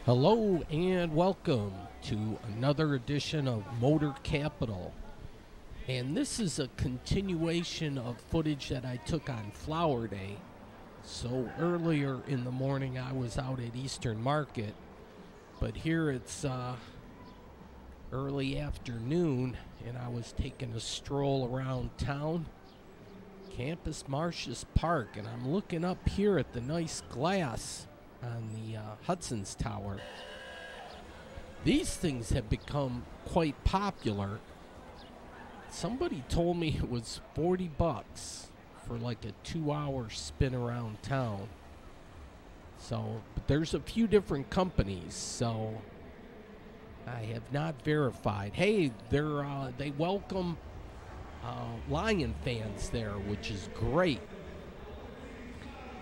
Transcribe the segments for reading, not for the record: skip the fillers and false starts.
Hello and welcome to another edition of Motor Capital. And this is a continuation of footage that I took on Flower Day. So earlier in the morning I was out at Eastern Market, but here it's early afternoon and I was taking a stroll around town, Campus Martius Park, and I'm looking up here at the nice glass on the Hudson's Tower. These things have become quite popular. Somebody told me it was 40 bucks for like a 2-hour spin around town. So, but there's a few different companies, so I have not verified. Hey, they welcome Lion fans there, which is great.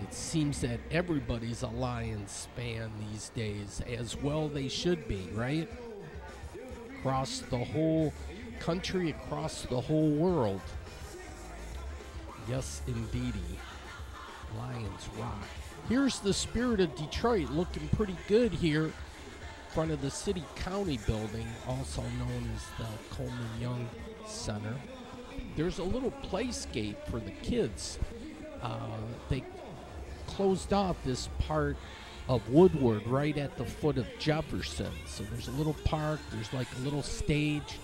It seems that everybody's a Lions fan these days, as well they should be, right? Across the whole country, across the whole world. Yes, indeedy. Lions rock. Here's the Spirit of Detroit looking pretty good here in front of the City County building, also known as the Coleman Young Center. There's a little playscape for the kids. They closed off this part of Woodward right at the foot of Jefferson. So there's a little park, there's like a little stage.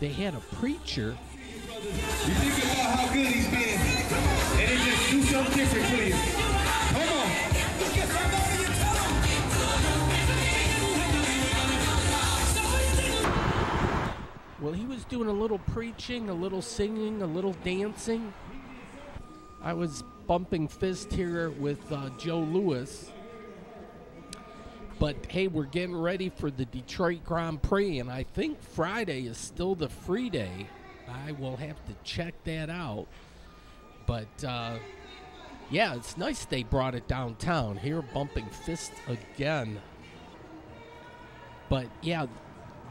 They had a preacher. You think about how good he's been, and it just do something different for you. Come on. Look at somebody and tell him. Well, he was doing a little preaching, a little singing, a little dancing. I was bumping fist here with Joe Louis. But hey, we're getting ready for the Detroit Grand Prix, and I think Friday is still the free day. I will have to check that out. But yeah, it's nice they brought it downtown. Here, bumping fist again. But yeah,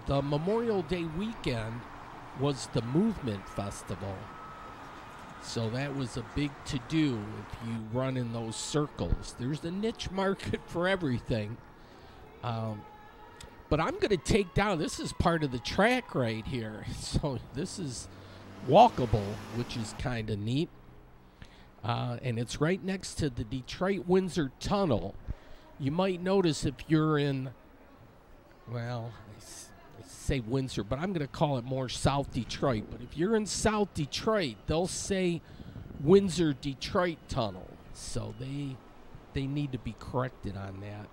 the Memorial Day weekend was the Movement Festival. So that was a big to-do if you run in those circles. There's a niche market for everything. But I'm going to take down, this is part of the track right here. So this is walkable, which is kind of neat. And it's right next to the Detroit-Windsor Tunnel. You might notice if you're in, well, I say Windsor, but I'm going to call it more South Detroit. But if you're in South Detroit, they'll say Windsor-Detroit Tunnel. So they need to be corrected on that.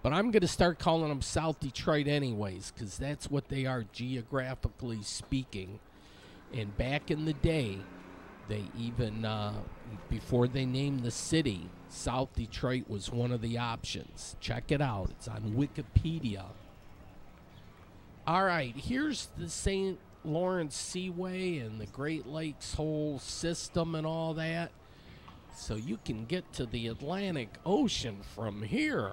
But I'm going to start calling them South Detroit anyways, because that's what they are geographically speaking. And back in the day, they even, before they named the city, South Detroit was one of the options. Check it out. It's on Wikipedia. All right, here's the St. Lawrence Seaway and the Great Lakes whole system and all that. So you can get to the Atlantic Ocean from here.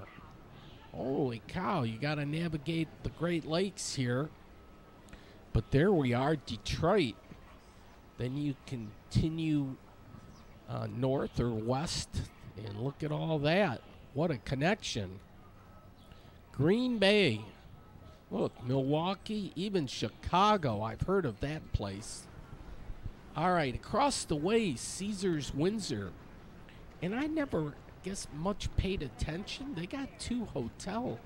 Holy cow, you got to navigate the Great Lakes here. But there we are, Detroit. Then you continue north or west and look at all that. What a connection. Green Bay. Look, Milwaukee, even Chicago. I've heard of that place. All right, across the way, Caesars Windsor. And I never, guess, much paid attention. They got 2 hotel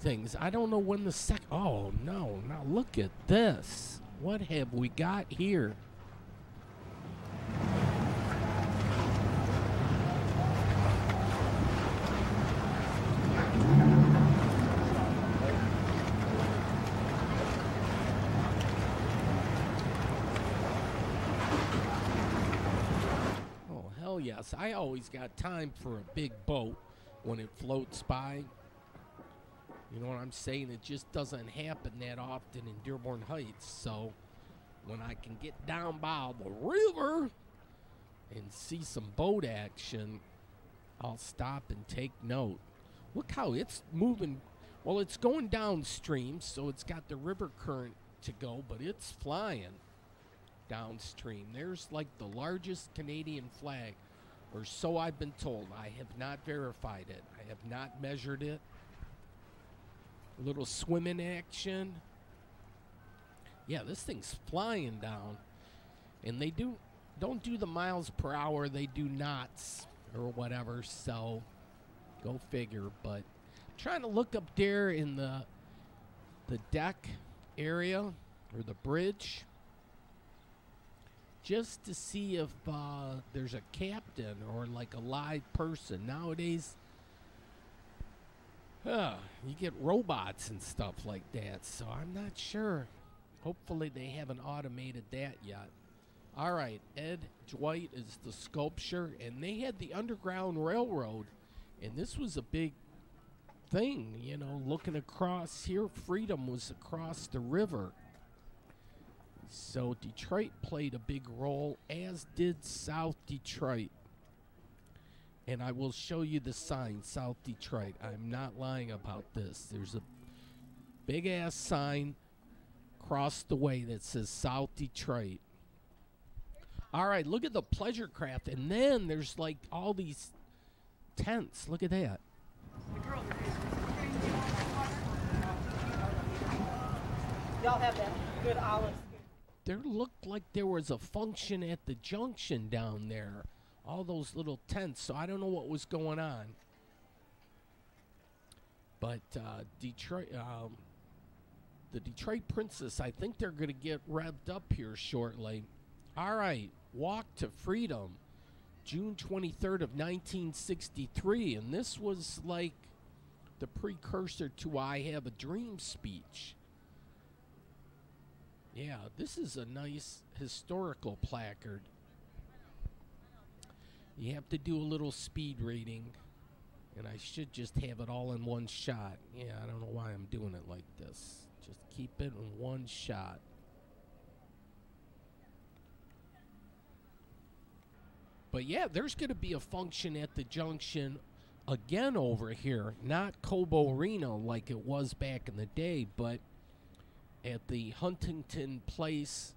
things. I don't know when the oh, no. Now look at this. What have we got here? Yes, I always got time for a big boat when it floats by. You know what I'm saying? It just doesn't happen that often in Dearborn Heights. So when I can get down by the river and see some boat action, I'll stop and take note. Look how it's moving. Well, it's going downstream, so it's got the river current to go, but it's flying downstream. There's like the largest Canadian flag or so I've been told. I have not verified it. I have not measured it. A little swimming action. Yeah, this thing's flying down. And they don't do the miles per hour, they do knots or whatever, so go figure. But I'm trying to look up there in the deck area or the bridge just to see if there's a captain or like a live person. Nowadays, you get robots and stuff like that, so I'm not sure. Hopefully they haven't automated that yet. All right, Ed Dwight is the sculpture, and they had the Underground Railroad, and this was a big thing, you know, looking across here. Freedom was across the river. So Detroit played a big role, as did South Detroit. And I will show you the sign, South Detroit. I'm not lying about this. There's a big-ass sign across the way that says South Detroit. All right, look at the pleasure craft. And then there's like all these tents. Look at that. Y'all have that good olive skin. There looked like there was a function at the junction down there. All those little tents. So I don't know what was going on. But Detroit, the Detroit Princess, I think they're going to get revved up here shortly. All right, Walk to Freedom, June 23rd of 1963, and this was like the precursor to I Have a Dream speech. Yeah, this is a nice historical placard. You have to do a little speed reading, and I should just have it all in one shot. Yeah, I don't know why I'm doing it like this. Just keep it in one shot. But yeah, there's going to be a function at the junction again over here. Not Cobo Arena like it was back in the day, but at the Huntington Place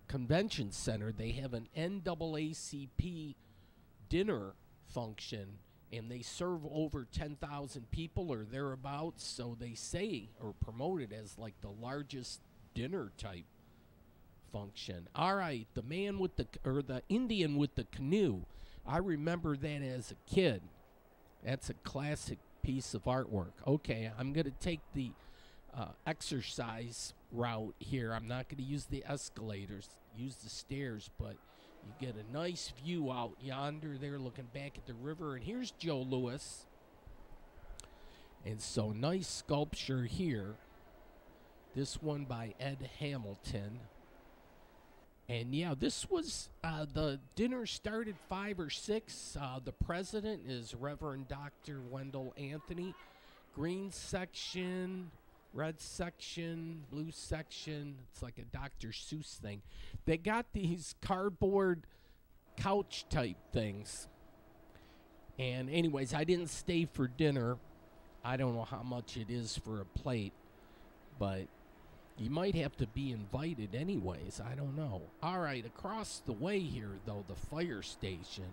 Convention Center. They have an NAACP dinner function, and they serve over 10,000 people or thereabouts, so they say or promote it as like the largest dinner type function. All right, the man with the Indian with the canoe. I remember that as a kid. That's a classic piece of artwork. Okay, I'm going to take the exercise route here. I'm not going to use the escalators, use the stairs, but you get a nice view out yonder there looking back at the river. And here's Joe Louis. And so nice sculpture here. This one by Ed Hamilton. And yeah, this was, the dinner started 5 or 6. The president is Reverend Dr. Wendell Anthony. Green section, red section, blue section. It's like a Dr. Seuss thing. They got these cardboard couch type things. And anyways, I didn't stay for dinner. I don't know how much it is for a plate, but you might have to be invited anyways. I don't know. All right, across the way here, though, the fire station,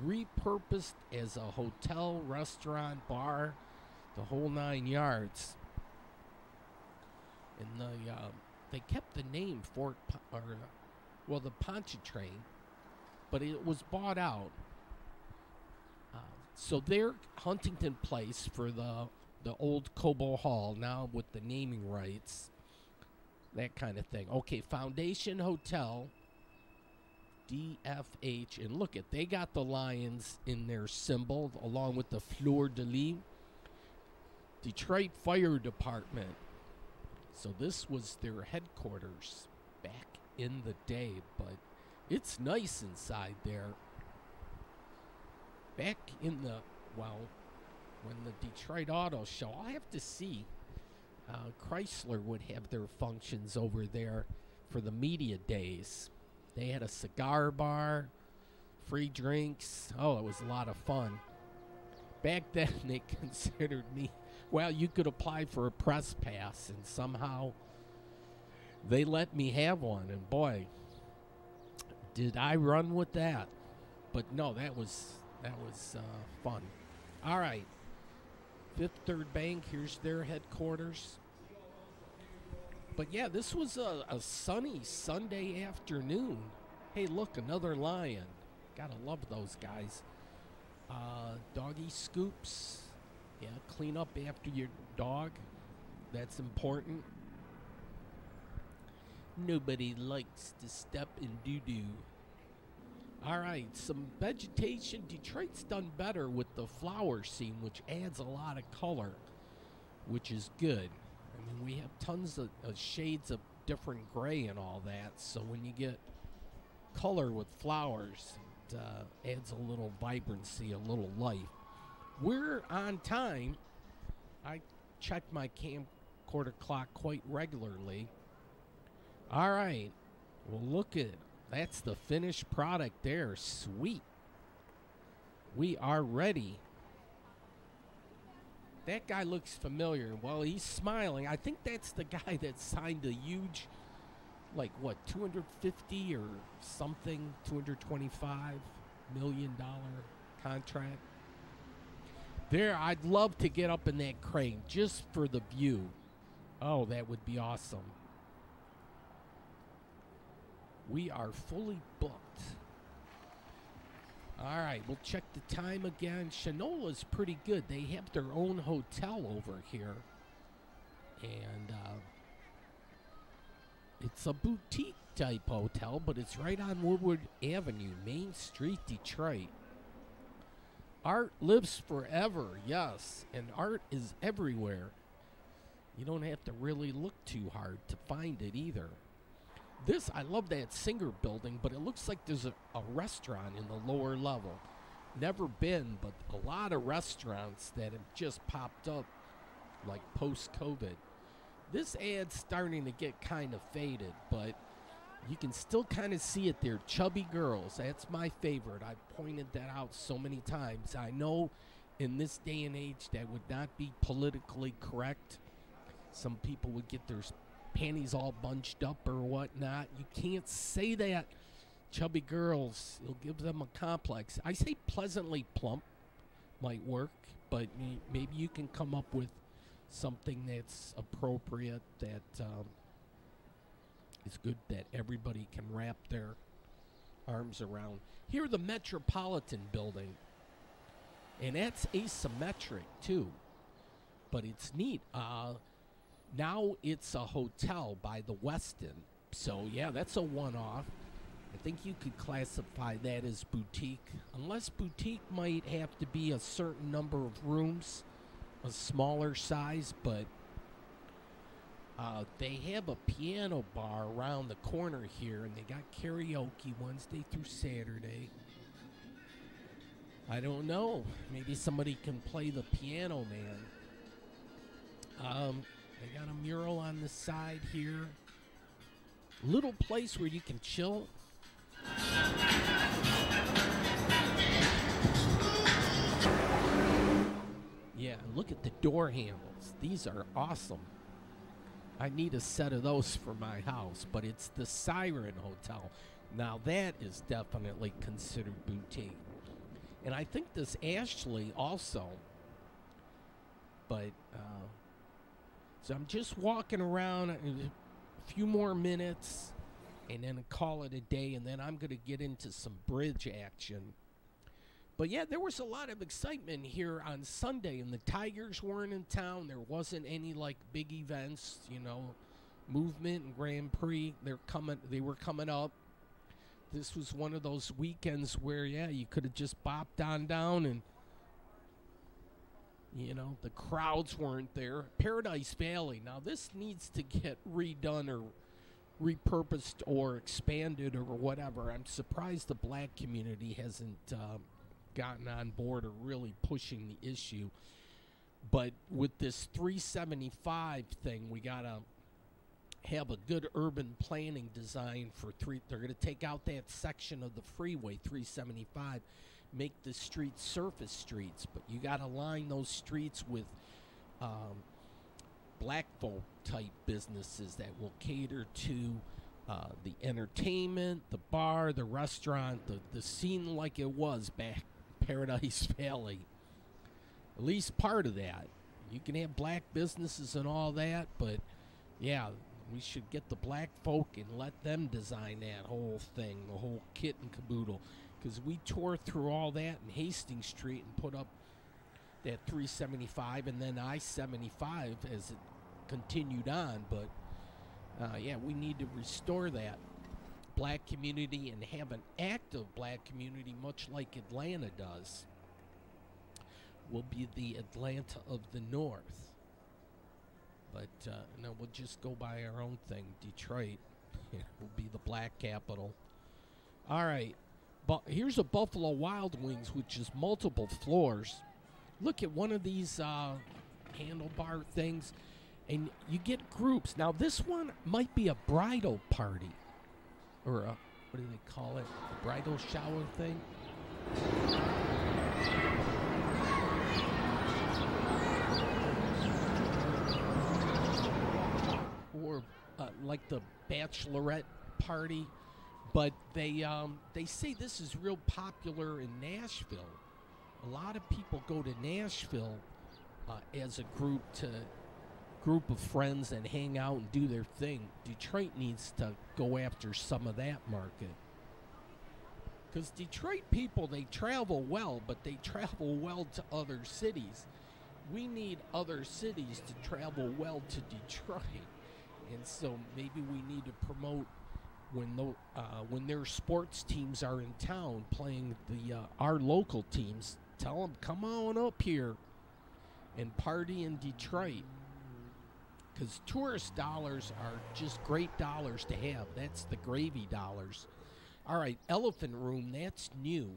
repurposed as a hotel, restaurant, bar, the whole 9 yards. And they kept the name the Pontchartrain, but it was bought out. So they're Huntington Place for the old Cobo Hall, now with the naming rights. That kind of thing. Okay, Foundation Hotel, DFH, and look they got the lions in their symbol along with the fleur-de-lis. Detroit Fire Department. So this was their headquarters back in the day, but it's nice inside there. Back in when the Detroit Auto Show, I'll have to see. Chrysler would have their functions over there for the media days. They had a cigar bar, free drinks. Oh, it was a lot of fun. Back then, they considered me, you could apply for a press pass, and somehow they let me have one. And boy, Did I run with that? But no, that was fun. All right, Fifth Third Bank. Here's their headquarters. But yeah, this was a sunny Sunday afternoon. Hey, look, another lion. Gotta love those guys. Doggy scoops. Yeah, clean up after your dog. That's important. Nobody likes to step in doo-doo. All right, some vegetation. Detroit's done better with the flower scene, which adds a lot of color, which is good. I mean, we have tons of shades of different gray and all that, so when you get color with flowers, it adds a little vibrancy, a little life. We're on time. I check my camcorder clock quite regularly. All right. Well, look at it. That's the finished product there. Sweet. We are ready. That guy looks familiar. Well, he's smiling. I think that's the guy that signed a huge, like, what, 250 or something, $225 million contract. There, I'd love to get up in that crane just for the view. Oh, that would be awesome. We are fully booked. All right, we'll check the time again. Shinola's pretty good. They have their own hotel over here. And it's a boutique type hotel, but it's right on Woodward Avenue, Main Street, Detroit. Art lives forever, yes, and art is everywhere. You don't have to really look too hard to find it either. This, I love that Singer building, but it looks like there's a restaurant in the lower level. Never been, but a lot of restaurants that have just popped up, like post-COVID. This ad's starting to get kind of faded, but you can still kind of see it there. Chubby girls, that's my favorite. I've pointed that out so many times. I know in this day and age that would not be politically correct. Some people would get their panties all bunched up or whatnot. You can't say that. Chubby girls, it'll give them a complex. I say pleasantly plump might work, but maybe you can come up with something that's appropriate, that is good, that everybody can wrap their arms around. Here, the Metropolitan Building, and that's asymmetric too, but it's neat. Now it's a hotel by the Westin, so yeah, that's a one-off. I think you could classify that as boutique, unless boutique might have to be a certain number of rooms, a smaller size, but they have a piano bar around the corner here, and they got karaoke Wednesday through Saturday. I don't know. Maybe somebody can play the piano, man. They got a mural on the side here. Little place where you can chill. Yeah, look at the door handles. These are awesome. I need a set of those for my house, but it's the Siren Hotel. Now that is definitely considered boutique. And I think this Ashley also. But, so I'm just walking around a few more minutes and then call it a day, and then I'm going to get into some bridge action. But yeah, there was a lot of excitement here on Sunday, and the Tigers weren't in town. There wasn't any like big events, you know, movement and Grand Prix. They were coming up. This was one of those weekends where, yeah, you could have just bopped on down and, you know, the crowds weren't there. Paradise Valley. Now, this needs to get redone or repurposed or expanded or whatever. I'm surprised the black community hasn't gotten on board or really pushing the issue. But with this 375 thing, we got to have a good urban planning design for they're going to take out that section of the freeway, 375, make the streets surface streets, but you got to line those streets with black folk type businesses that will cater to the entertainment, the bar, the restaurant, the scene like it was back Paradise Valley. At least part of that. You can have black businesses and all that, but yeah, we should get the black folk and let them design that whole thing, the whole kit and caboodle. Because we tore through all that in Hastings Street and put up that 375 and then I-75 as it continued on. But yeah, we need to restore that black community and have an active black community, much like Atlanta does. We'll be the Atlanta of the North. But no, we'll just go by our own thing. Detroit will be the black capital. All right. But here's a Buffalo Wild Wings, which is multiple floors. Look at one of these handlebar things, and you get groups. Now, this one might be a bridal party, or a, what do they call it? A bridal shower thing. Or like the bachelorette party. But they say this is real popular in Nashville. A lot of people go to Nashville as a group of friends and hang out and do their thing. Detroit needs to go after some of that market. Because Detroit people, they travel well, but they travel well to other cities. We need other cities to travel well to Detroit. And so maybe we need to promote when their sports teams are in town playing our local teams, tell them, come on up here and party in Detroit. Because tourist dollars are just great dollars to have. That's the gravy dollars. All right, Elephant Room, that's new.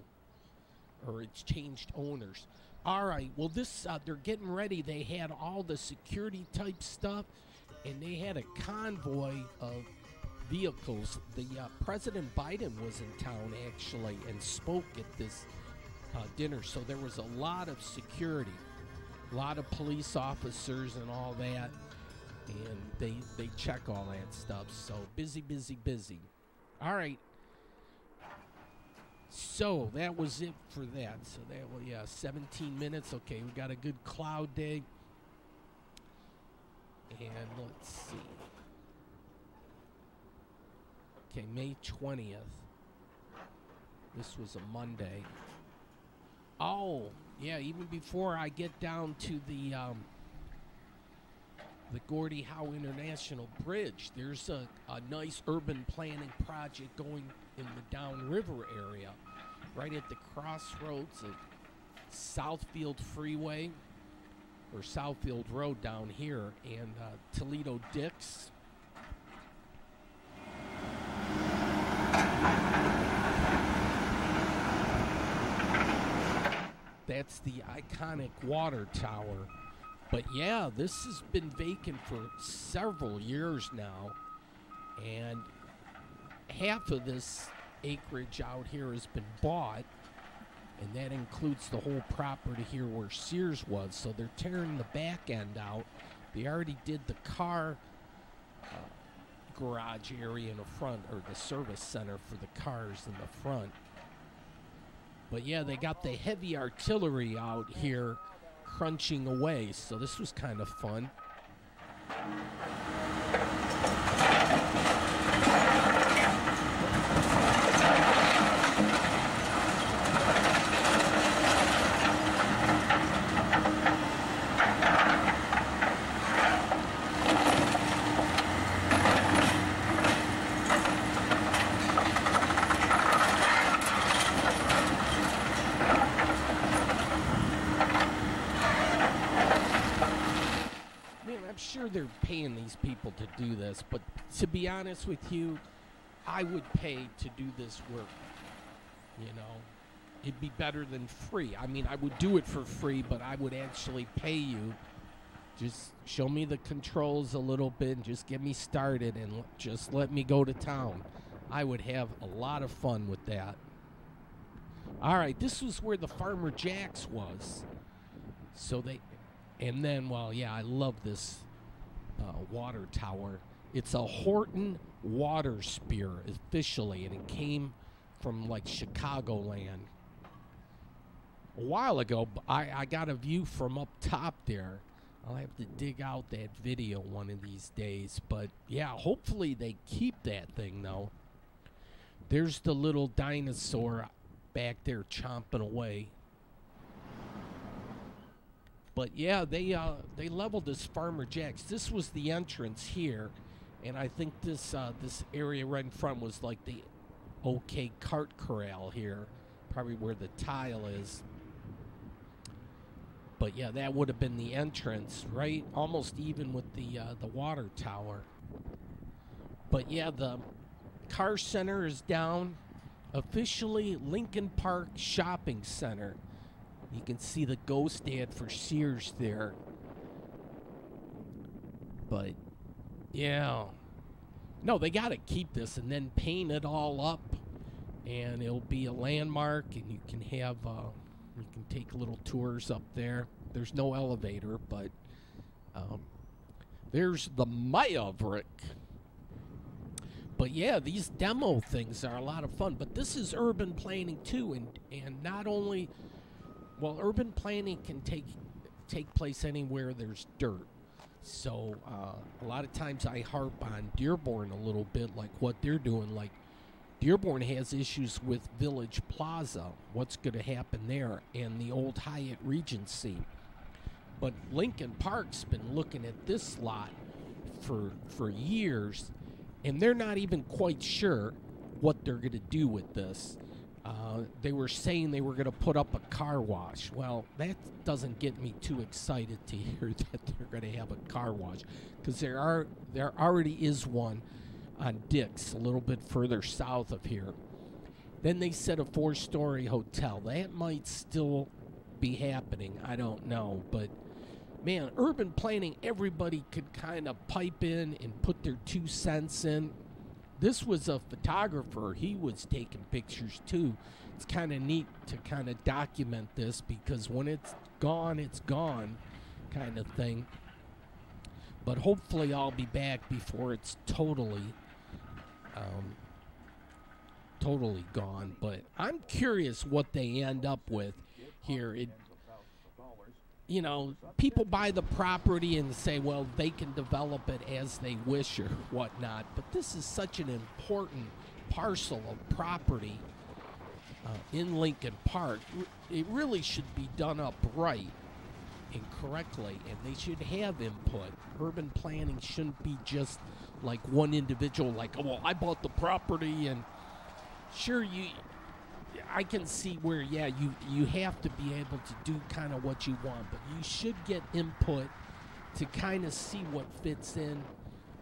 Or it's changed owners. All right, well, this they're getting ready. They had all the security type stuff, and they had a convoy of vehicles. The President Biden was in town actually and spoke at this dinner, so there was a lot of security, a lot of police officers and all that, and they check all that stuff. So busy. All right, so that was it for that. So that was 17 minutes. Okay, we got a good cloud day, and let's see. Okay, May 20th. This was a Monday. Oh, yeah, even before I get down to the Gordie Howe International Bridge, there's a nice urban planning project going in the downriver area, right at the crossroads of Southfield Freeway, or Southfield Road down here, and Toledo Dix. That's the iconic water tower. But yeah, this has been vacant for several years now. And half of this acreage out here has been bought. And that includes the whole property here where Sears was. So they're tearing the back end out. They already did the car garage area in the front, or the service center for the cars in the front. But yeah, they got the heavy artillery out here crunching away, so this was kind of fun. They're paying these people to do this, but to be honest with you, I would pay to do this work. You know, it'd be better than free. I mean, I would do it for free, but I would actually pay you. Just show me the controls a little bit and just get me started and just let me go to town. I would have a lot of fun with that. All right, this was where the Farmer Jack's was. So and then, well, yeah, I love this water tower. It's a Horton water spear officially, and it came from like Chicagoland. A while ago, I got a view from up top there. I'll have to dig out that video one of these days. But yeah, hopefully they keep that thing though. There's the little dinosaur back there chomping away. But yeah, they leveled this Farmer Jack's. This was the entrance here, and I think this this area right in front was like the OK Cart Corral here, probably where the tile is. But yeah, that would have been the entrance, right? Almost even with the water tower. But yeah, the car center is down. Officially Lincoln Park Shopping Center. You can see the ghost ad for Sears there. But yeah, no, they got to keep this and then paint it all up, and it'll be a landmark, and you can have you can take little tours up there. There's no elevator, but there's the Mayabrick. But yeah, these demo things are a lot of fun. But this is urban planning too, and not only, well, urban planning can take place anywhere there's dirt. So a lot of times I harp on Dearborn a little bit, like what they're doing. Like Dearborn has issues with Village Plaza. What's going to happen there? And the old Hyatt Regency. But Lincoln Park's been looking at this lot for years, and they're not even quite sure what they're going to do with this. They were saying they were going to put up a car wash. Well, that doesn't get me too excited to hear that they're going to have a car wash, because there already is one on Dick's, a little bit further south of here. Then they said a 4-story hotel. That might still be happening. I don't know. But, man, urban planning, everybody could kind of pipe in and put their 2 cents in. This was a photographer. He was taking pictures, too. It's kind of neat to kind of document this, because when it's gone kind of thing. But hopefully I'll be back before it's totally gone. But I'm curious what they end up with here. You know, people buy the property and say, well, they can develop it as they wish or whatnot. But this is such an important parcel of property in Lincoln Park. It really should be done up right and correctly, and they should have input. Urban planning shouldn't be just like one individual, like, oh, well, I bought the property, and sure, I can see where, yeah, you have to be able to do kind of what you want, but you should get input to kind of see what fits in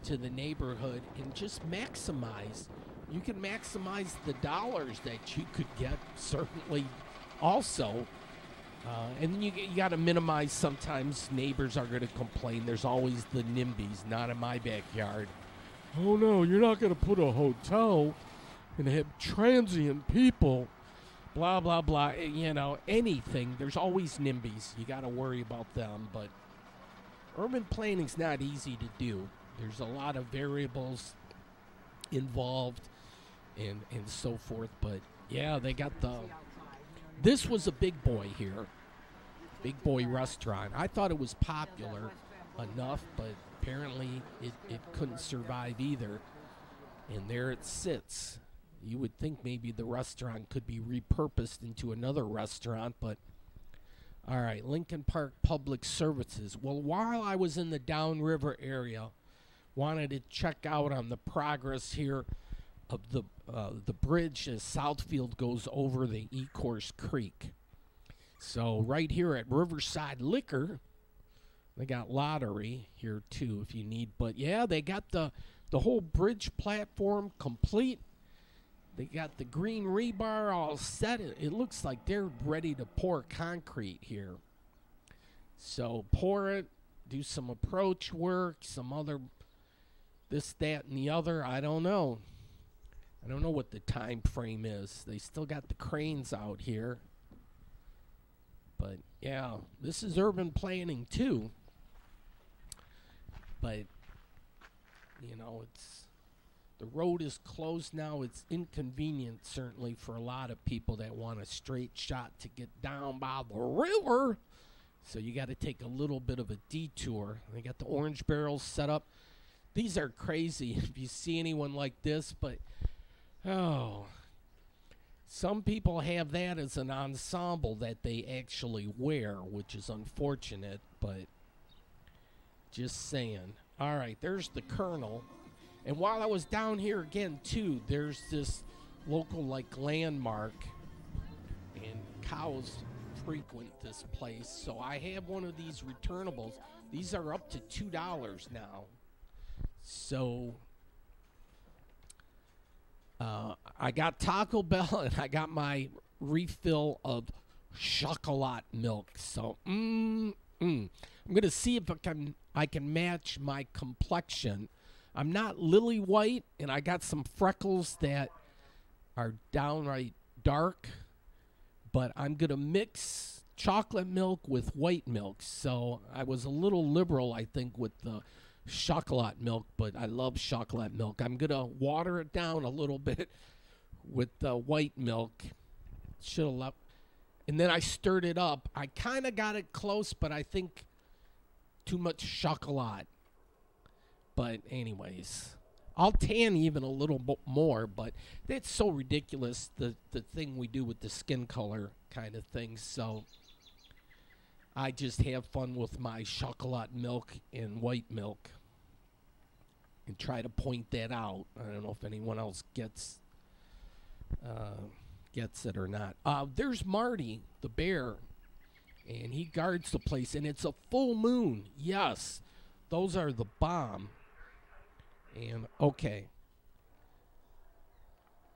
to the neighborhood and just maximize. You can maximize the dollars that you could get, certainly, also. And then you got to minimize. Sometimes neighbors are going to complain. There's always the NIMBYs, not in my backyard. Oh, no, you're not going to put a hotel and have transient people, blah, blah, blah. You know, anything. There's always NIMBYs. You got to worry about them. But urban planning's not easy to do. There's a lot of variables involved and so forth. But, yeah, they got the... This was a Big Boy here. Big Boy restaurant. I thought it was popular enough, but apparently it couldn't survive either. And there it sits. You would think maybe the restaurant could be repurposed into another restaurant, but all right, Lincoln Park Public Services. Well, while I was in the Downriver area, wanted to check out on the progress here of the bridge as Southfield goes over the Ecorse Creek. So right here at Riverside Liquor, they got lottery here too if you need. But yeah, they got the whole bridge platform complete. They got the green rebar all set. It looks like they're ready to pour concrete here. So pour it, do some approach work, some other this, that, and the other. I don't know. I don't know what the time frame is. They still got the cranes out here. But, yeah, this is urban planning, too. But You know, the road is closed now. It's inconvenient, certainly, for a lot of people that want a straight shot to get down by the river. So you got to take a little bit of a detour. They got the orange barrels set up. These are crazy if you see anyone like this, but, oh, some people have that as an ensemble that they actually wear, which is unfortunate, but just saying. All right, there's the Colonel. And while I was down here again, too, there's this local, like, landmark, and cows frequent this place. So I have one of these returnables. These are up to $2 now. So I got Taco Bell, and I got my refill of chocolate milk. So, I'm going to see if I can match my complexion. I'm not lily white, and I got some freckles that are downright dark, but I'm going to mix chocolate milk with white milk. So I was a little liberal, I think, with the chocolate milk, but I love chocolate milk. I'm going to water it down a little bit with the white milk. Should have left. And then I stirred it up. I kind of got it close, but I think too much chocolate. But anyways, I'll tan even a little bit more, but that's so ridiculous, the thing we do with the skin color kind of thing. So I just have fun with my chocolate milk and white milk and try to point that out. I don't know if anyone else gets it or not. There's Marty, the bear, and he guards the place, and it's a full moon. Yes, those are the bomb. And, okay.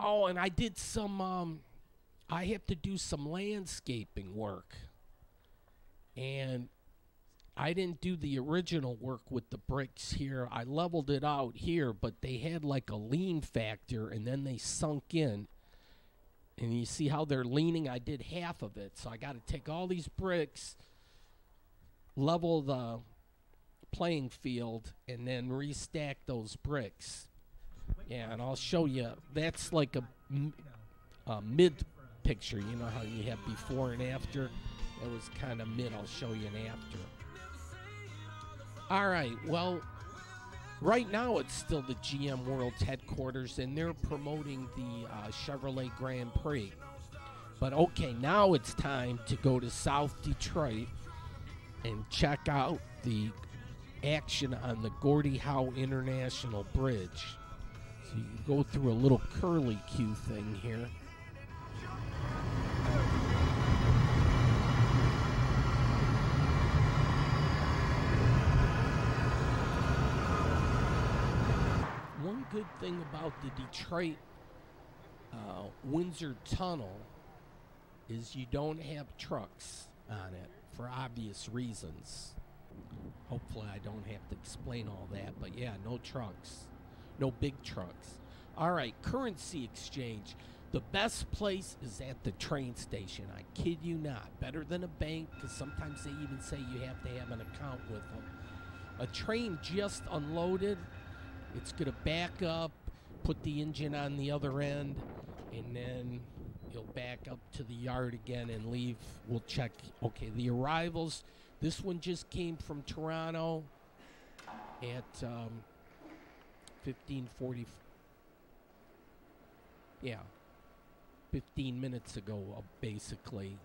Oh, and I did some, I have to do some landscaping work. And I didn't do the original work with the bricks here. I leveled it out here, but they had like a lean factor, and then they sunk in. And you see how they're leaning? I did half of it. So I got to take all these bricks, level the playing field, and then restack those bricks. Yeah, and I'll show you. That's like a mid picture. You know how you have before and after? It was kind of mid. I'll show you an after. All right, well, right now it's still the GM World's headquarters, and they're promoting the Chevrolet Grand Prix. But okay, now it's time to go to South Detroit and check out the action on the Gordie Howe International Bridge. So you can go through a little curly Q thing here. One good thing about the Detroit Windsor Tunnel is you don't have trucks on it for obvious reasons. Hopefully I don't have to explain all that, but yeah, no trucks. No big trucks. All right, currency exchange. The best place is at the train station. I kid you not. Better than a bank, because sometimes they even say you have to have an account with them. A train just unloaded. It's going to back up, put the engine on the other end, and then you'll back up to the yard again and leave. We'll check. Okay, the arrivals. This one just came from Toronto at 15:40. Yeah, 15 minutes ago, basically.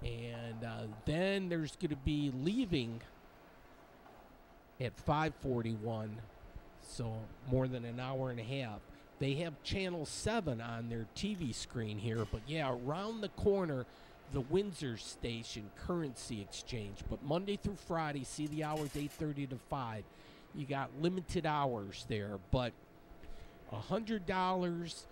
And then there's going to be leaving at 5:41, so more than an hour and a half. They have Channel 7 on their TV screen here, but yeah, around the corner, the Windsor Station currency exchange. But Monday through Friday, see the hours 8:30 to 5. You got limited hours there, but $100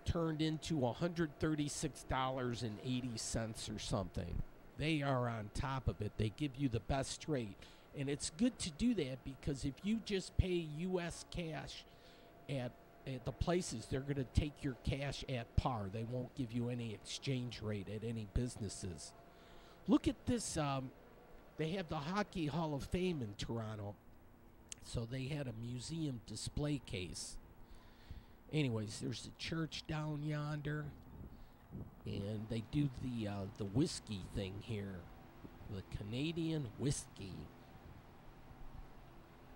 turned into $136.80 or something. They are on top of it. They give you the best rate. And it's good to do that, because if you just pay U.S. cash at the places, they're going to take your cash at par. They won't give you any exchange rate at any businesses. Look at this. They have the Hockey Hall of Fame in Toronto. So they had a museum display case. Anyways, there's a church down yonder, and they do the whiskey thing here, the Canadian whiskey.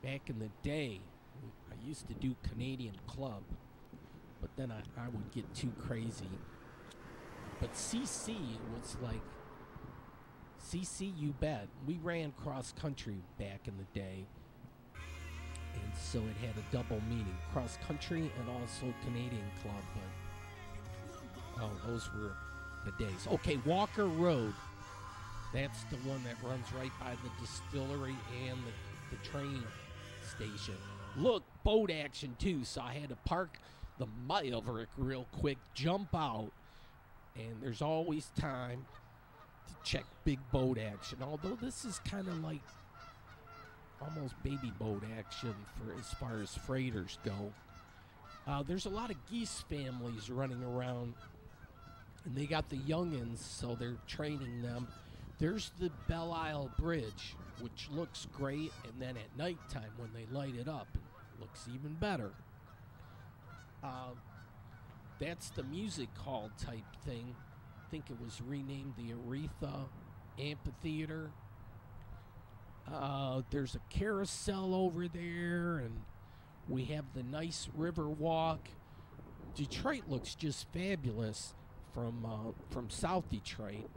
Back in the day, I used to do Canadian Club, but then I would get too crazy. But CC was like, CC, you bet. We ran cross country back in the day. And so it had a double meaning, cross country and also Canadian Club. But oh, those were the days. Okay, Walker Road. That's the one that runs right by the distillery and the train station. Look, boat action too. So I had to park the Maverick real quick, jump out, and there's always time to check big boat action. Although this is kind of like almost baby boat action for as far as freighters go. There's a lot of geese families running around, and they got the youngins, so they're training them. There's the Belle Isle Bridge, which looks great, and then at nighttime when they light it up, it looks even better. That's the music hall type thing. I think it was renamed the Aretha Amphitheater. There's a carousel over there, and we have the nice river walk. Detroit looks just fabulous from South Detroit.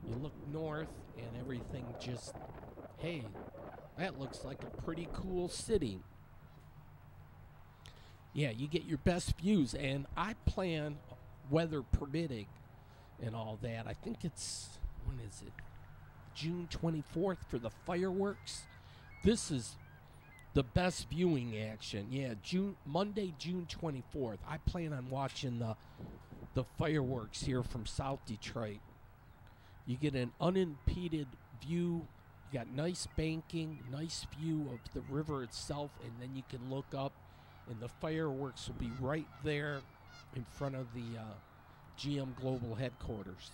You look north, and everything just, hey, that looks like a pretty cool city. Yeah, you get your best views, and I plan, weather permitting and all that, I think it's, when is it? June 24th for the fireworks. This is the best viewing action. Yeah, Monday, June 24th. I plan on watching the fireworks here from South Detroit. You get an unimpeded view. You got nice banking, nice view of the river itself, and then you can look up, and the fireworks will be right there in front of the GM Global headquarters.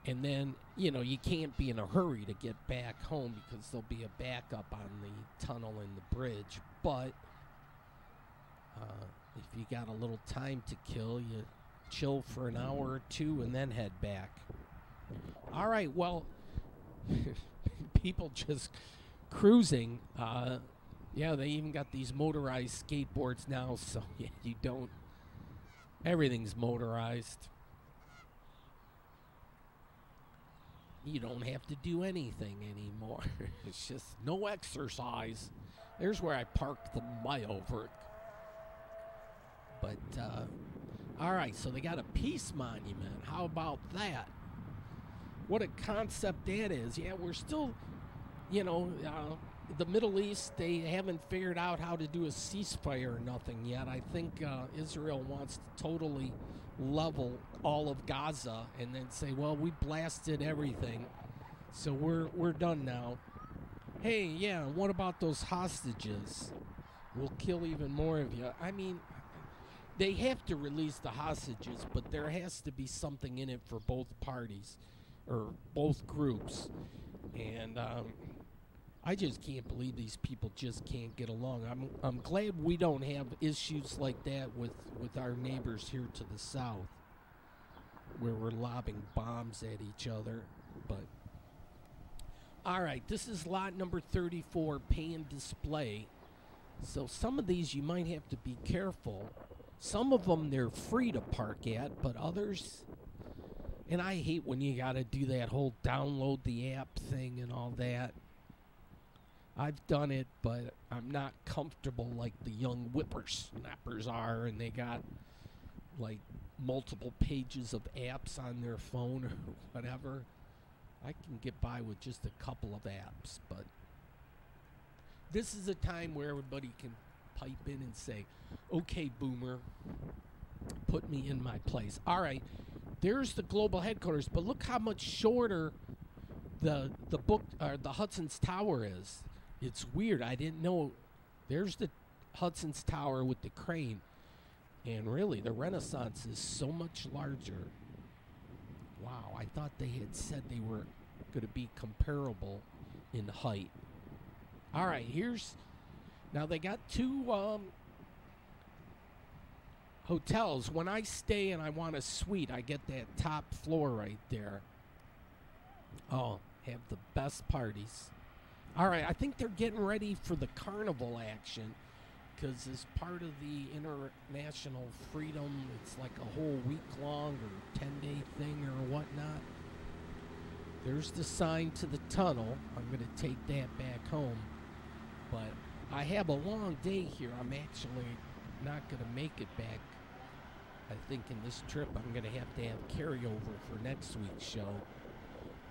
And then, you know, you can't be in a hurry to get back home because there'll be a backup on the tunnel and the bridge. But if you got a little time to kill, you chill for an hour or two and then head back. All right, well, people just cruising. Yeah, they even got these motorized skateboards now, so yeah, you don't. Everything's motorized. You don't have to do anything anymore. It's just no exercise. There's where I parked the Maverick. But, all right, so they got a peace monument. How about that? What a concept that is. Yeah, we're still, you know, the Middle East, they haven't figured out how to do a ceasefire or nothing yet. I think Israel wants to totally level all of Gaza and then say, well, we blasted everything, so we're done now. Hey, yeah, what about those hostages? We'll kill even more of you. I mean, they have to release the hostages, but there has to be something in it for both parties or both groups. And I just can't believe these people just can't get along. I'm glad we don't have issues like that with our neighbors here to the south, where we're lobbing bombs at each other. But all right, this is lot number 34, pay and display. So some of these you might have to be careful. Some of them they're free to park at, but others, and I hate when you got to do that whole download the app thing and all that. I've done it, but I'm not comfortable like the young whippersnappers are, and they got like multiple pages of apps on their phone or whatever. I can get by with just a couple of apps, but this is a time where everybody can pipe in and say, okay, boomer, put me in my place. All right, there's the global headquarters, but look how much shorter the Hudson's Tower is. It's weird. I didn't know. There's the Hudson's Tower with the crane. And really, the Renaissance is so much larger. Wow, I thought they had said they were going to be comparable in height. All right, now they got two hotels. When I stay and I want a suite, I get that top floor right there. Oh, have the best parties. All right, I think they're getting ready for the carnival action, because as part of the International Freedom, it's like a whole week-long or 10-day thing or whatnot. There's the sign to the tunnel. I'm going to take that back home. But I have a long day here. I'm actually not going to make it back. I think in this trip I'm going to have carryover for next week's show.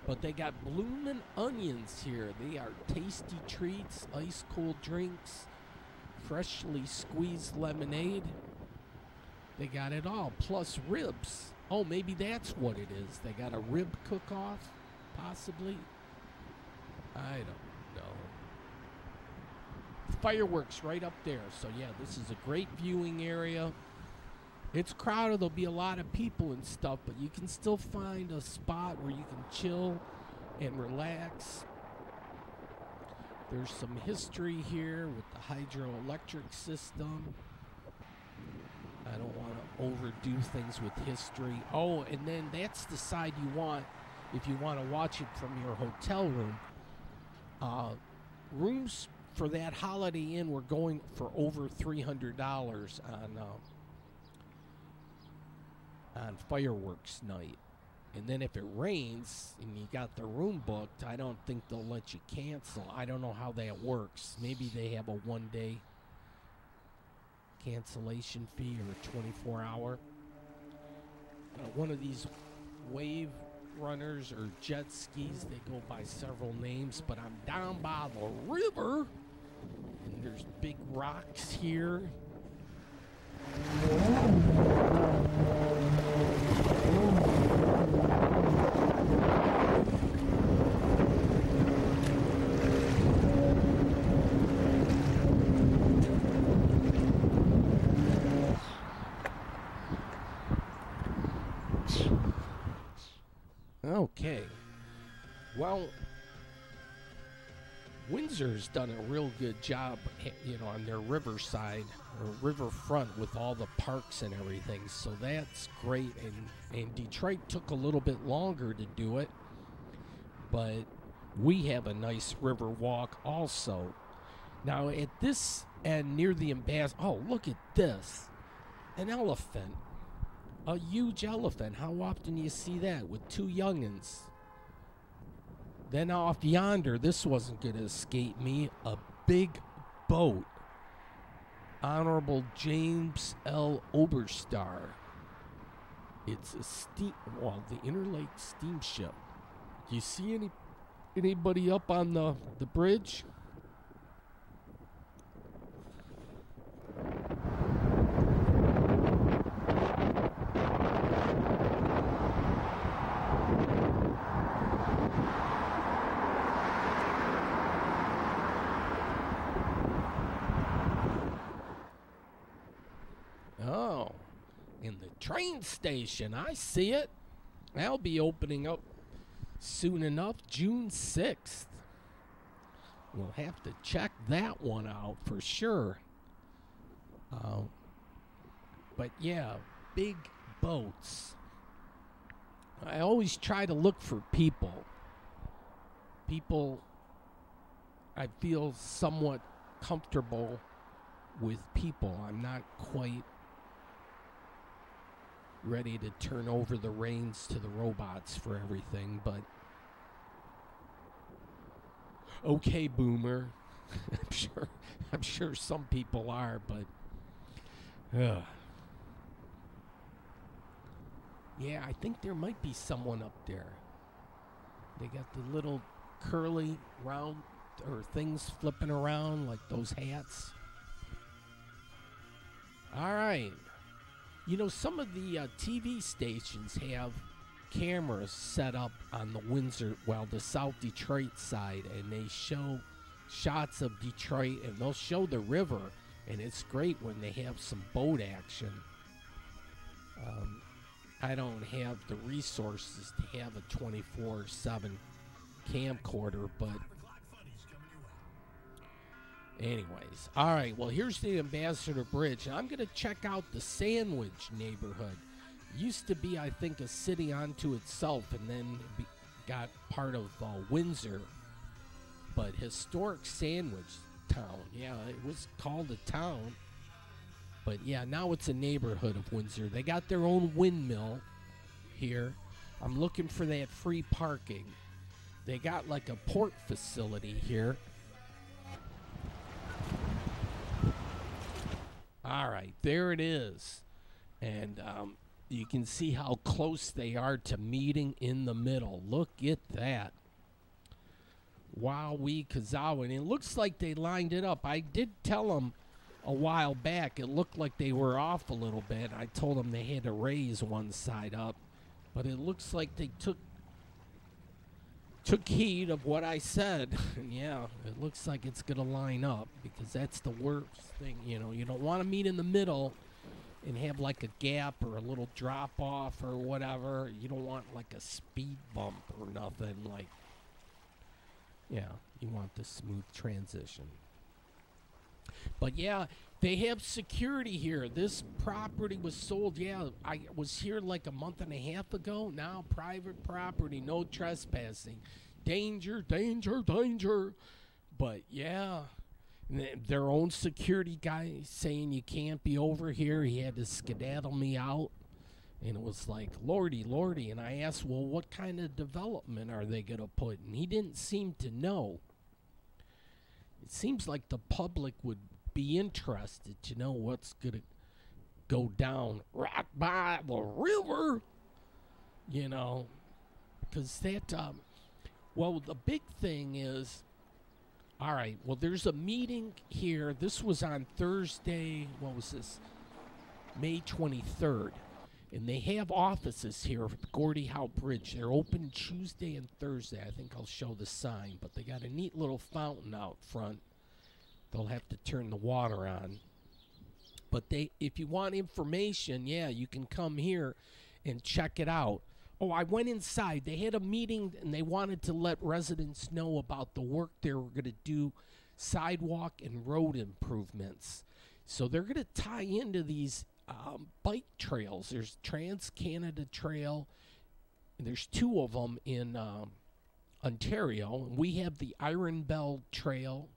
But they got Bloomin' Onions here. They are tasty treats, ice-cold drinks, freshly squeezed lemonade. They got it all, plus ribs. Oh, maybe that's what it is. They got a rib cook-off, possibly. I don't know. The fireworks right up there. So, yeah, this is a great viewing area. It's crowded. There'll be a lot of people and stuff, but you can still find a spot where you can chill and relax. There's some history here with the hydroelectric system. I don't want to overdo things with history. Oh, and then that's the side you want if you want to watch it from your hotel room. Rooms for that Holiday Inn were going for over $300 on fireworks night. And then if it rains and you got the room booked, I don't think they'll let you cancel. I don't know how that works. Maybe they have a one-day cancellation fee or a 24-hour. One of these wave runners or jet skis, they go by several names, but I'm down by the river and there's big rocks here. Okay. Well, Windsor's done a real good job, on their riverside or riverfront with all the parks and everything. So that's great. And Detroit took a little bit longer to do it, but we have a nice river walk also. Now at this end near the Ambassador, oh, look at this. An elephant. A huge elephant. How often do you see that with two youngins? Then off yonder, this wasn't going to escape me, a big boat. Honorable James L. Oberstar. It's a the Interlake steamship. Do you see anybody up on the bridge? Oh, in the train station. I see it. That'll be opening up soon enough, June 6th. We'll have to check that one out for sure. But yeah, big boats. I always try to look for people. People I feel somewhat comfortable with people. I'm not quite ready to turn over the reins to the robots for everything, but okay, boomer. I'm sure some people are, but yeah, I think there might be someone up there. They got the little curly round or things flipping around like those hats. All right. Some of the TV stations have cameras set up on the Windsor, the South Detroit side, and they show shots of Detroit, and they'll show the river, and it's great when they have some boat action. I don't have the resources to have a 24/7 camcorder, but Anyways, all right, well, here's the Ambassador Bridge. I'm going to check out the Sandwich neighborhood. Used to be, I think, a city unto itself, and then got part of Windsor. But historic Sandwich town. Yeah, it was called a town. But, yeah, now it's a neighborhood of Windsor. They got their own windmill here. I'm looking for that free parking. They got, like, a port facility here. All right, there it is. And you can see how close they are to meeting in the middle. Look at that. Wowee Kazawa. And it looks like they lined it up. I did tell them a while back it looked like they were off a little bit. I told them they had to raise one side up. But it looks like they took heed of what I said. And yeah, it looks like it's going to line up, because that's the worst thing. You know, you don't want to meet in the middle and have like a gap or a little drop off or whatever. You don't want like a speed bump or nothing. Like, yeah, you want the smooth transition. But yeah, they have security here. This property was sold. Yeah, I was here like a month and a half ago. Now private property, no trespassing. Danger, danger, danger. But yeah, their own security guy saying you can't be over here. He had to skedaddle me out. And it was like, lordy, lordy. And I asked, well, what kind of development are they going to put? And he didn't seem to know. It seems like the public would be interested to know what's going to go down right by the river, you know, because that, well, the big thing is, all right, well, there's a meeting here. This was on Thursday, what was this, May 23rd, and they have offices here at Gordie Howe Bridge. They're open Tuesday and Thursday. I think I'll show the sign, but they got a neat little fountain out front. They'll have to turn the water on. But if you want information, yeah, you can come here and check it out. Oh, I went inside. They had a meeting, and they wanted to let residents know about the work they were going to do, sidewalk and road improvements. So they're going to tie into these bike trails. There's Trans-Canada Trail, and there's two of them in Ontario. And we have the Iron Bell Trail.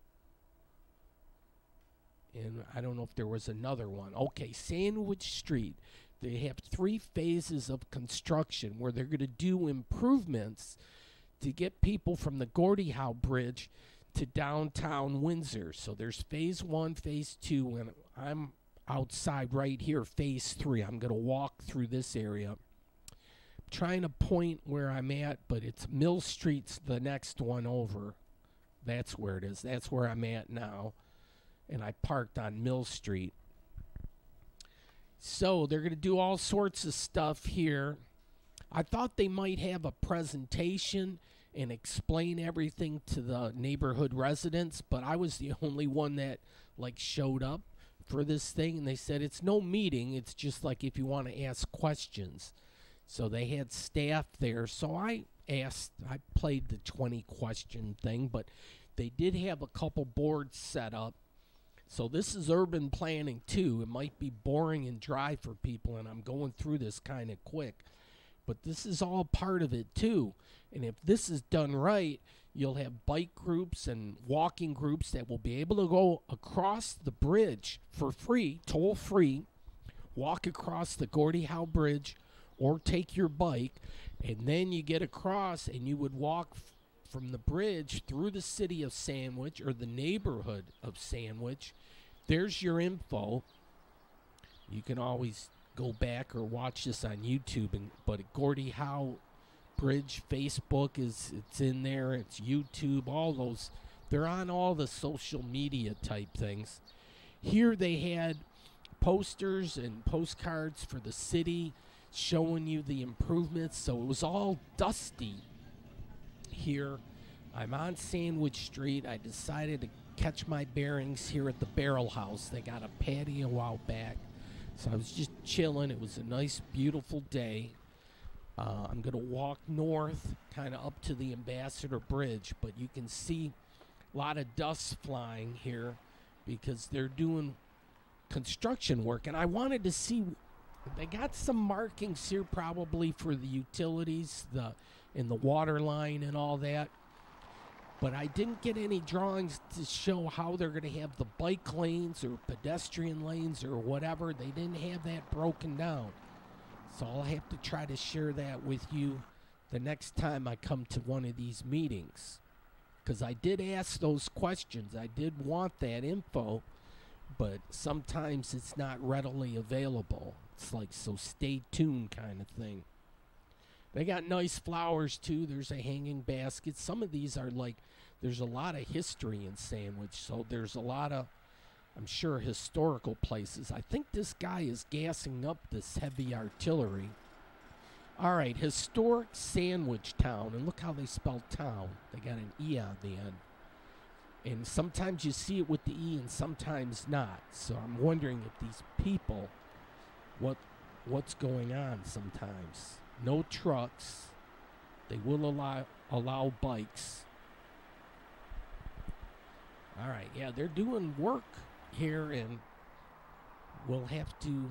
And I don't know if there was another one. Okay, Sandwich Street. They have 3 phases of construction where they're going to do improvements to get people from the Gordie Howe Bridge to downtown Windsor. So there's phase 1, phase 2, and I'm outside right here, phase 3. I'm going to walk through this area. I'm trying to point where I'm at, but it's Mill Street's the next one over. That's where it is. That's where I'm at now. And I parked on Mill Street. So they're going to do all sorts of stuff here. I thought they might have a presentation and explain everything to the neighborhood residents, but I was the only one that like showed up for this thing, and they said it's no meeting, it's just like if you want to ask questions. So they had staff there, so I played the 20 question thing, but they did have a couple boards set up. So this is urban planning too. It might be boring and dry for people, and I'm going through this kind of quick, but this is all part of it too. And if this is done right, you'll have bike groups and walking groups that will be able to go across the bridge for free, toll free, walk across the Gordie Howe Bridge or take your bike, and then you get across and you would walk from the bridge through the city of Sandwich or the neighborhood of Sandwich. There's your info. You can always go back or watch this on YouTube. But Gordie Howe Bridge, Facebook it's in there. It's YouTube. All those, they're on all the social media type things. Here they had posters and postcards for the city showing you the improvements. So it was all dusty here. I'm on Sandwich Street. I decided to catch my bearings here at the Barrel House. They got a patio out back. So I was just chilling. It was a nice, beautiful day. I'm going to walk north, kind of up to the Ambassador Bridge, but you can see a lot of dust flying here. because they're doing construction work, and I wanted to see. They got some markings here probably for the utilities, and the water line and all that. But I didn't get any drawings to show how they're going to have the bike lanes or pedestrian lanes or whatever. They didn't have that broken down. So I'll have to try to share that with you the next time I come to one of these meetings. Because I did ask those questions. I did want that info, but sometimes it's not readily available. It's like, so stay tuned kind of thing. They got nice flowers, too. There's a hanging basket. Some of these are like, there's a lot of history in Sandwich, so there's a lot of, I'm sure, historical places. I think this guy is gassing up this heavy artillery. All right, historic Sandwich Town. And look how they spell town. They got an E on the end. And sometimes you see it with the E and sometimes not. So I'm wondering if these people, what's going on sometimes. No trucks. They will allow bikes. All right, yeah, they're doing work here, and we'll have to.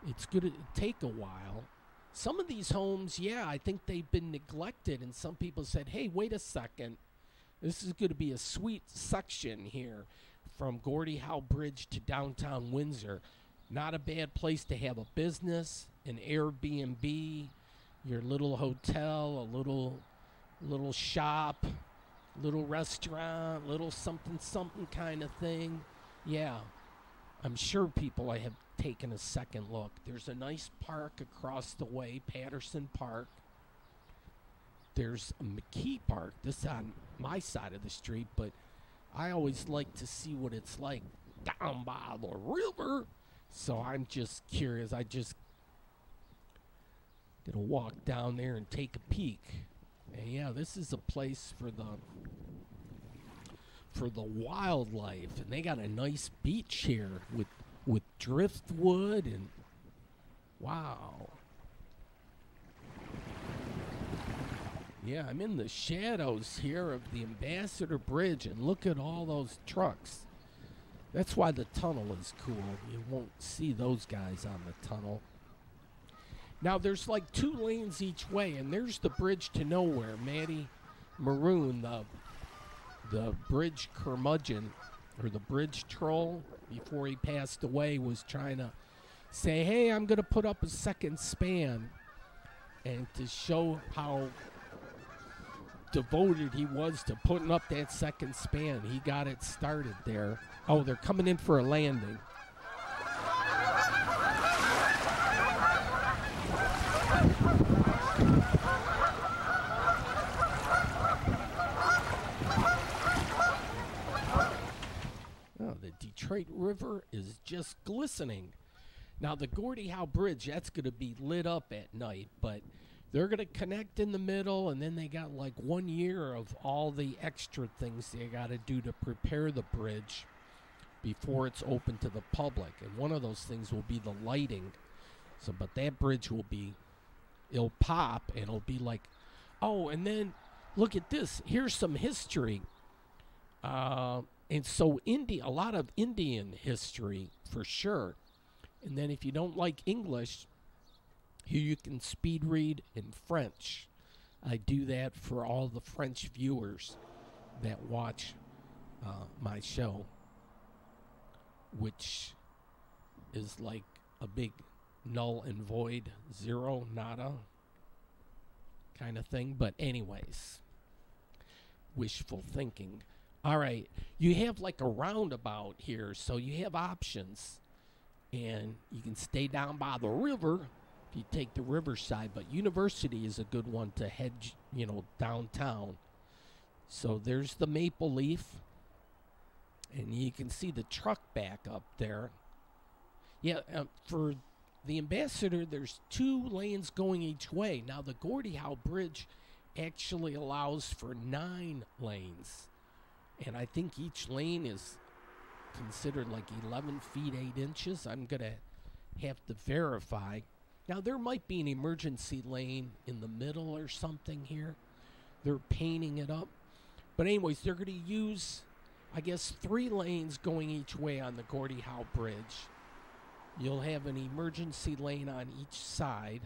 It's going to take a while. Some of these homes, yeah, I think they've been neglected, and some people said, hey, wait a second. This is going to be a sweet section here from Gordie Howe Bridge to downtown Windsor. Not a bad place to have a business, an Airbnb, your little hotel, a little shop, little restaurant, little something kind of thing. Yeah, I'm sure people have taken a second look. There's a nice park across the way, Patterson Park. There's a McKee Park. This is on my side of the street, but I always like to see what it's like down by the river. So I'm just curious. I just gonna walk down there and take a peek. And yeah, this is a place for the wildlife, and they got a nice beach here with driftwood, and wow. Yeah, I'm in the shadows here of the Ambassador Bridge, and look at all those trucks. That's why the tunnel is cool. You won't see those guys on the tunnel. Now, there's like 2 lanes each way, and there's the bridge to nowhere. Matty Maroon, the bridge curmudgeon, or the bridge troll, before he passed away, was trying to say, hey, I'm going to put up a second span. And to show how devoted he was to putting up that second span, he got it started there. Oh, they're coming in for a landing. Oh, the Detroit River is just glistening. Now, the Gordie Howe Bridge, that's going to be lit up at night, but they're going to connect in the middle, and then they got like 1 year of all the extra things they got to do to prepare the bridge before it's open to the public. And one of those things will be the lighting. So, but that bridge will be, it'll pop, and it'll be like, oh, and then look at this. Here's some history. And so a lot of Indian history for sure. And then if you don't like English, here you can speed read in French. I do that for all the French viewers that watch my show, which is like a big null and void, zero, nada kind of thing. But anyways, wishful thinking. All right, you have like a roundabout here, so you have options. And you can stay down by the river if you take the riverside, but University is a good one to head, downtown. So there's the Maple Leaf, and you can see the truck back up there. Yeah, for the Ambassador, there's 2 lanes going each way. Now, the Gordie Howe Bridge actually allows for 9 lanes, and I think each lane is considered like 11 feet 8 inches. I'm going to have to verify. Now, there might be an emergency lane in the middle or something here. They're painting it up. But anyways, they're going to use I guess, 3 lanes going each way on the Gordie Howe Bridge. You'll have an emergency lane on each side,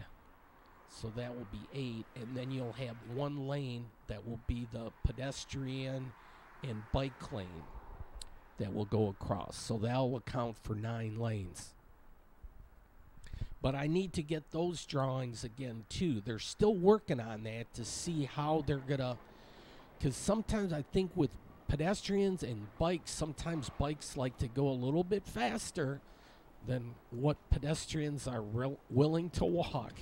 so that will be 8. And then you'll have 1 lane that will be the pedestrian and bike lane that will go across. So that'll account for 9 lanes. But I need to get those drawings again, too. They're still working on that to see how they're going to... Because sometimes I think with pedestrians and bikes, sometimes bikes like to go a little bit faster than what pedestrians are willing to walk.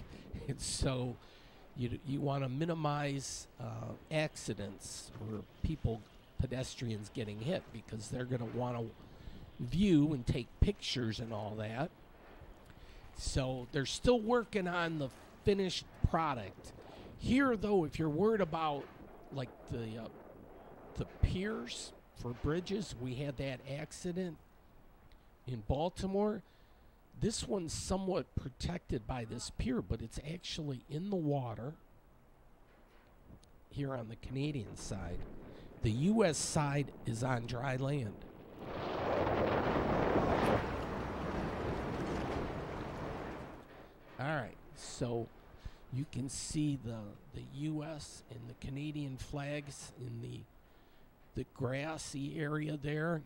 And so you want to minimize accidents or pedestrians getting hit, because they're going to want to view and take pictures and all that. So they're still working on the finished product. Here, though, if you're worried about like the piers for bridges, we had that accident in Baltimore. This one's somewhat protected by this pier, but it's actually in the water here on the Canadian side. The U.S. side is on dry land. All right, so you can see the U.S. and the Canadian flags in the grassy area there.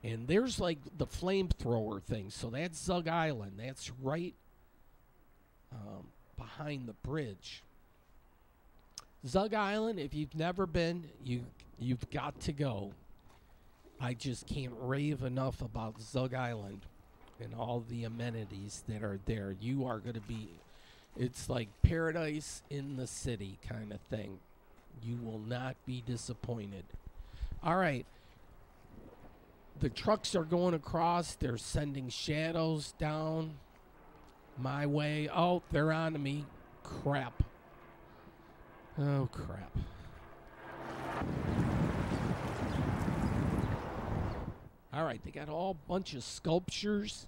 And there's like the flamethrower thing. So that's Zug Island. That's right behind the bridge. Zug Island, if you've never been, you've got to go. I just can't rave enough about Zug Island and all the amenities that are there. You are going to be, it's like paradise in the city kind of thing. You will not be disappointed. All right. The trucks are going across. They're sending shadows down my way. Oh, they're on to me. Crap. Oh, crap. All right, they got a whole bunch of sculptures.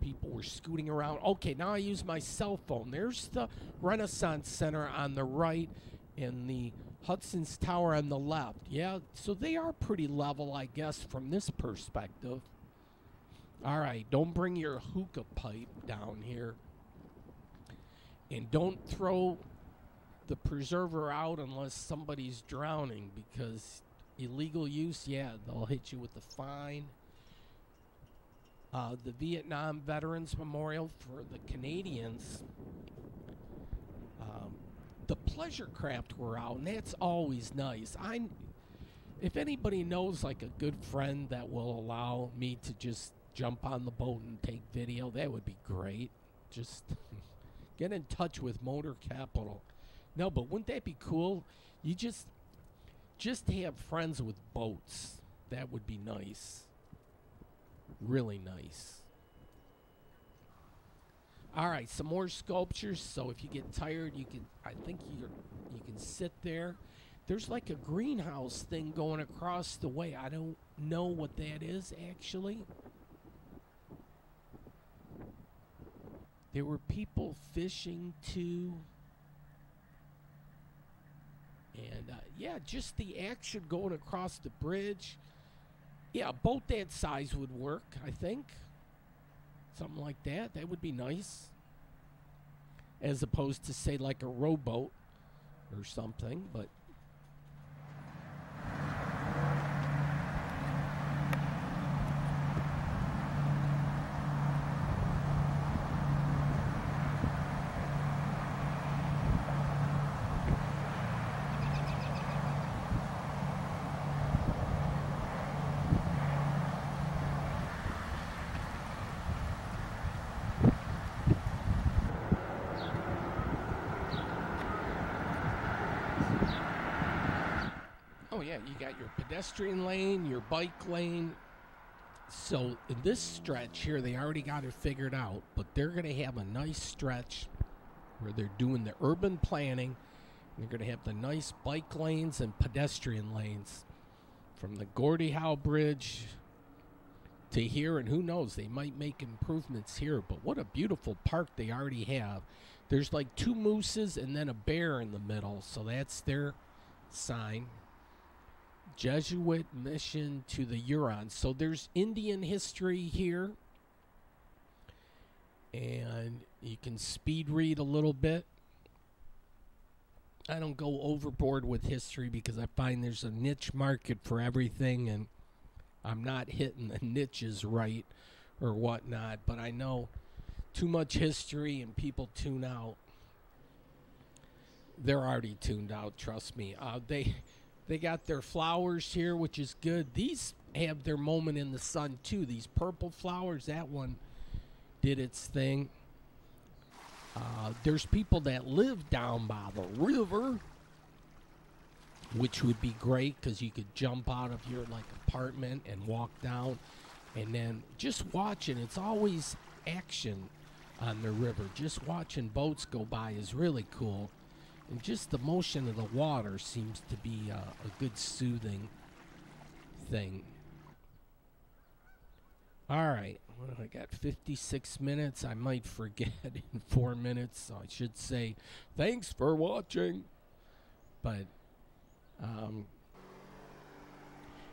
People were scooting around. Okay, now I use my cell phone. There's the Renaissance Center on the right and the Hudson's Tower on the left. Yeah, so they are pretty level, I guess, from this perspective. All right, don't bring your hookah pipe down here. And don't throw the preserver out unless somebody's drowning, because illegal use, yeah, they'll hit you with a fine. The Vietnam Veterans Memorial for the Canadians. The pleasure craft were out, and that's always nice. If anybody knows like a good friend that will allow me to just jump on the boat and take video, that would be great. Just get in touch with Motor Capital. No, but wouldn't that be cool? You just have friends with boats. That would be nice. Really nice. All right, some more sculptures. So if you get tired, you can. I think you can sit there. There's like a greenhouse thing going across the way. I don't know what that is actually. There were people fishing too. And yeah, just the action going across the bridge. Yeah, a boat that size would work, I think. Something like that. That would be nice. As opposed to, say, like a rowboat or something, but... Oh, yeah, you got your pedestrian lane, your bike lane. So in this stretch here, they already got it figured out, but they're going to have a nice stretch where they're doing the urban planning. They're going to have the nice bike lanes and pedestrian lanes from the Gordie Howe Bridge to here, and who knows, they might make improvements here, but what a beautiful park they already have. There's like 2 mooses and then a bear in the middle, so that's their sign. Jesuit mission to the Hurons. So there's Indian history here. And you can speed read a little bit. I don't go overboard with history because I find there's a niche market for everything, and I'm not hitting the niches right or whatnot. But I know too much history and people tune out. They're already tuned out, trust me. They got their flowers here, which is good. These have their moment in the sun, too. These purple flowers, that one did its thing. There's people that live down by the river, which would be great because you could jump out of your apartment and walk down. And then just watching, it's always action on the river. Just watching boats go by is really cool. And just the motion of the water seems to be a good soothing thing. All right. Well, I got 56 minutes. I might forget in 4 minutes, so I should say thanks for watching. But,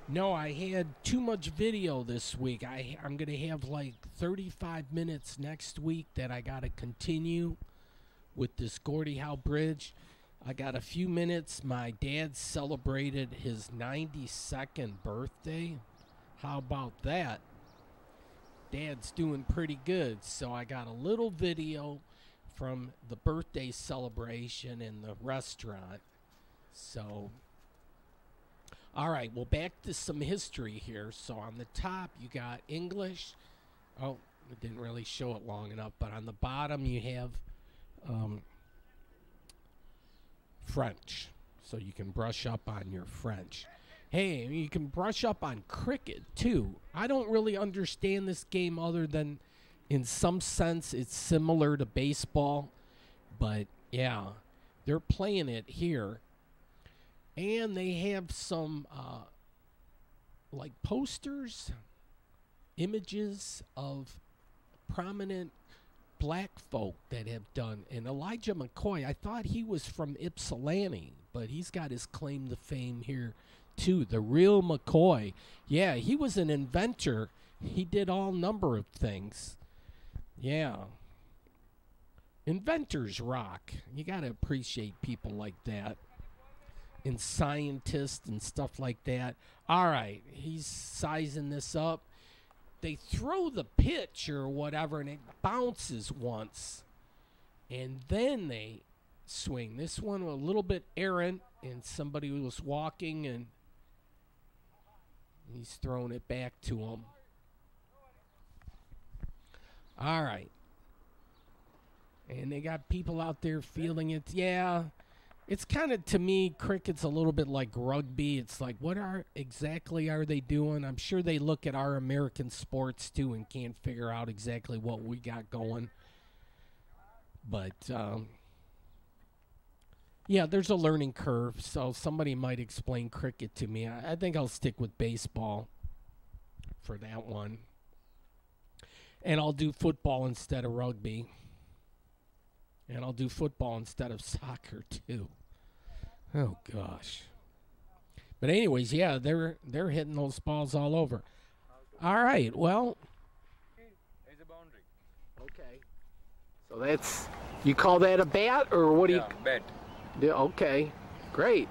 no, I had too much video this week. I'm going to have 35 minutes next week that I got to continue with this Gordie Howe Bridge. I got a few minutes. My dad celebrated his 92nd birthday. How about that? Dad's doing pretty good. So I got a little video from the birthday celebration in the restaurant. So, all right, well, back to some history here. So on the top, you got English. Oh, it didn't really show it long enough. But on the bottom, you have French, so you can brush up on your French. Hey, you can brush up on cricket too. I don't really understand this game other than in some sense it's similar to baseball, but yeah, they're playing it here. And they have some posters, images of prominent black folk that have done. And Elijah McCoy, I thought he was from Ypsilanti, but he's got his claim to fame here too. The real McCoy. Yeah, he was an inventor. He did all number of things. Yeah. Inventors rock. You got to appreciate people like that. And scientists and stuff like that. All right, he's sizing this up. They throw the pitch or whatever, and it bounces once. And then they swing. This one was a little bit errant, and somebody was walking, and he's throwing it back to him. All right. And they got people out there fielding it. Yeah. It's kind of, to me, cricket's a little bit like rugby. It's like, what exactly are they doing? I'm sure they look at our American sports, too, and can't figure out exactly what we got going. But, yeah, there's a learning curve, so somebody might explain cricket to me. I think I'll stick with baseball for that one. And I'll do football instead of rugby. And I'll do football instead of soccer, too. Oh, gosh. But anyways, yeah, they're hitting those balls all over. All right, well. There's a boundary. Okay. So that's, you call that a bat, or what do you? Bat. Yeah, okay, great.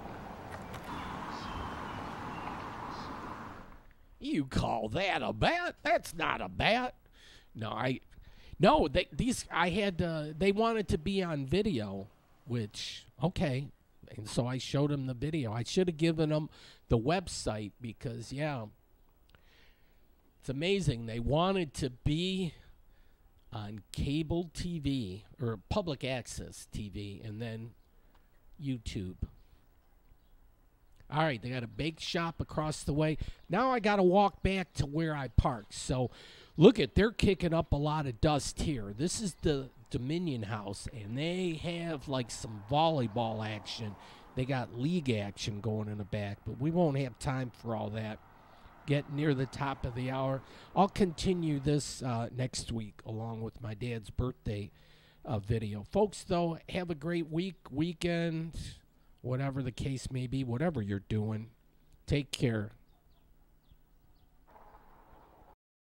You call that a bat? That's not a bat. No, they wanted to be on video, which, okay. And so I showed them the video. I should have given them the website because, yeah, it's amazing. They wanted to be on cable TV or public access TV and then YouTube. All right, they got a bake shop across the way. Now I got to walk back to where I parked. So look they're kicking up a lot of dust here. This is the Dominion House, and they have some volleyball action. They got league action going in the back, but we won't have time for all that. Get near the top of the hour. I'll continue this next week along with my dad's birthday video. Folks, though, have a great weekend. whatever the case may be, whatever you're doing, take care.